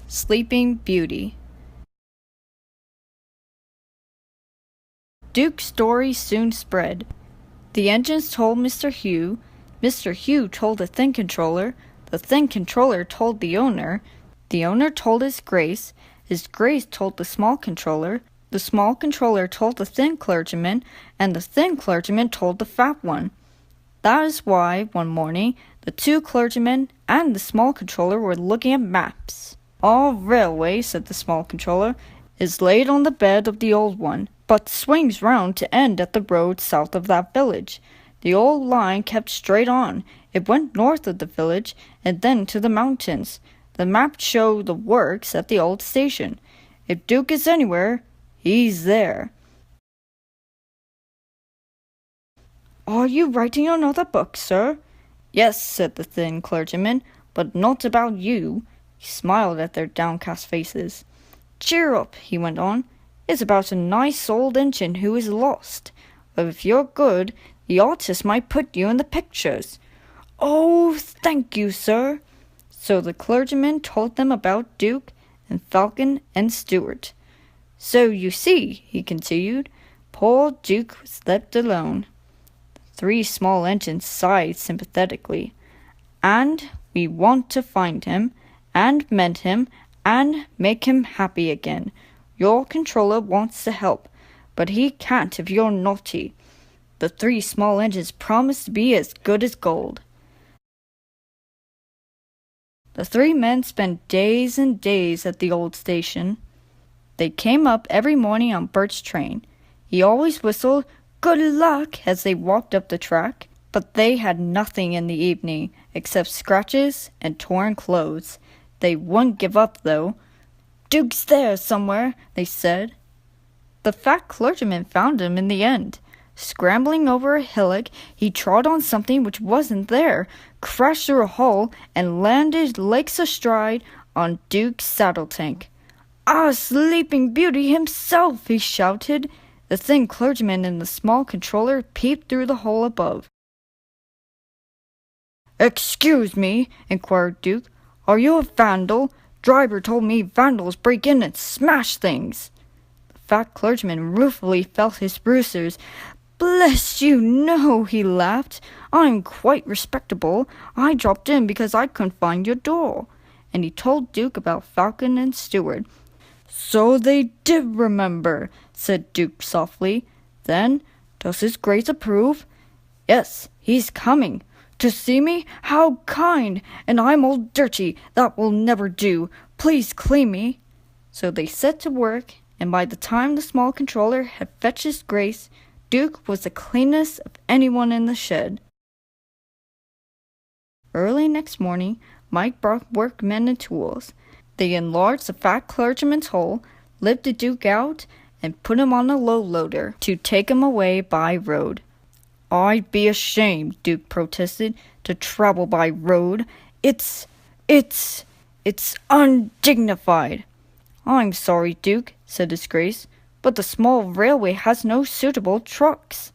Sleeping Beauty. Duke's story soon spread. The engines told Mr. Hugh told the Thin Controller told the owner told His Grace told the Small Controller told the Thin Clergyman, and the Thin Clergyman told the Fat one. That is why, one morning, the two clergymen and the Small Controller were looking at maps. "Our railway," said the Small Controller, "is laid on the bed of the old one, but swings round to end at the road south of that village. The old line kept straight on. It went north of the village, and then to the mountains. The map showed the works at the old station. If Duke is anywhere, he's there." "Are you writing another book, sir?" "Yes," said the Thin Clergyman, "but not about you." He smiled at their downcast faces. "Cheer up," he went on. "It's about a nice old engine who is lost. But if you're good, the artist might put you in the pictures." "Oh, thank you, sir." So the clergyman told them about Duke and Falcon and Stewart. "So you see," he continued, "poor Duke was left alone." The three small engines sighed sympathetically. "And we want to find him, and mend him, and make him happy again. Your controller wants to help, but he can't if you're naughty." The three small engines promised to be as good as gold. The three men spent days and days at the old station. They came up every morning on Bert's train. He always whistled "Good luck" as they walked up the track, but they had nothing in the evening except scratches and torn clothes. They wouldn't give up, though. "Duke's there somewhere," they said. The fat clergyman found him in the end. Scrambling over a hillock, he trod on something which wasn't there, crashed through a hole, and landed legs astride on Duke's saddle tank. "Ah, Sleeping Beauty himself!" he shouted. The Thin Clergyman and the Small Controller peeped through the hole above. "Excuse me," inquired Duke. "Are you a vandal? Driver told me vandals break in and smash things." The fat clergyman ruefully felt his bruises. "Bless you, no," he laughed. "I'm quite respectable. I dropped in because I couldn't find your door." And he told Duke about Falcon and Stewart. "So they did remember," said Duke softly. "Then, does His Grace approve?" "Yes, he's coming." "To see me? How kind! And I'm all dirty. That will never do. Please clean me." So they set to work, and by the time the Small Controller had fetched His Grace, Duke was the cleanest of anyone in the shed. Early next morning, Mike brought workmen and tools. They enlarged the fat clergyman's hole, lifted Duke out, and put him on a low loader to take him away by road. "I'd be ashamed," Duke protested, "to travel by road. It's undignified." "I'm sorry, Duke," said His Grace, "but the small railway has no suitable trucks."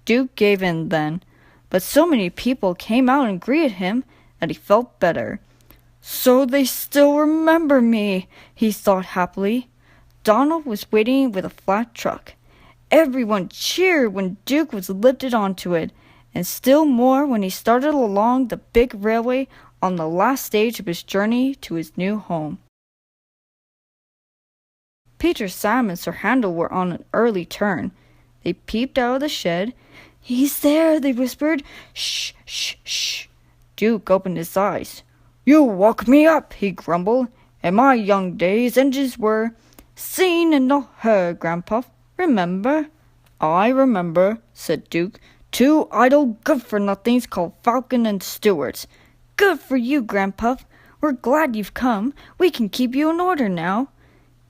Duke gave in then, but so many people came out and greeted him that he felt better. "So they still remember me," he thought happily. Donald was waiting with a flat truck. Everyone cheered when Duke was lifted onto it, and still more when he started along the big railway on the last stage of his journey to his new home. Peter, Sam, and Sir Handel were on an early turn. They peeped out of the shed. "He's there," they whispered. "Shh, shh, shh." Duke opened his eyes. "You woke me up," he grumbled. "In my young days, engines were seen and not heard, Grandpuff. Remember?" "I remember," said Duke. "Two idle good-for-nothings called Falcon and Stewart." "Good for you, Grandpuff. We're glad you've come. We can keep you in order now."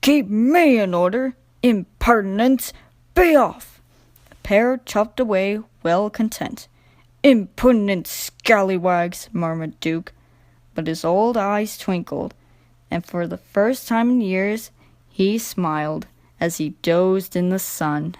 "Keep me in order? Impertinence! Be off!" The pair chopped away, well content. "Impudent scallywags," murmured Duke. But his old eyes twinkled, and for the first time in years he smiled as he dozed in the sun.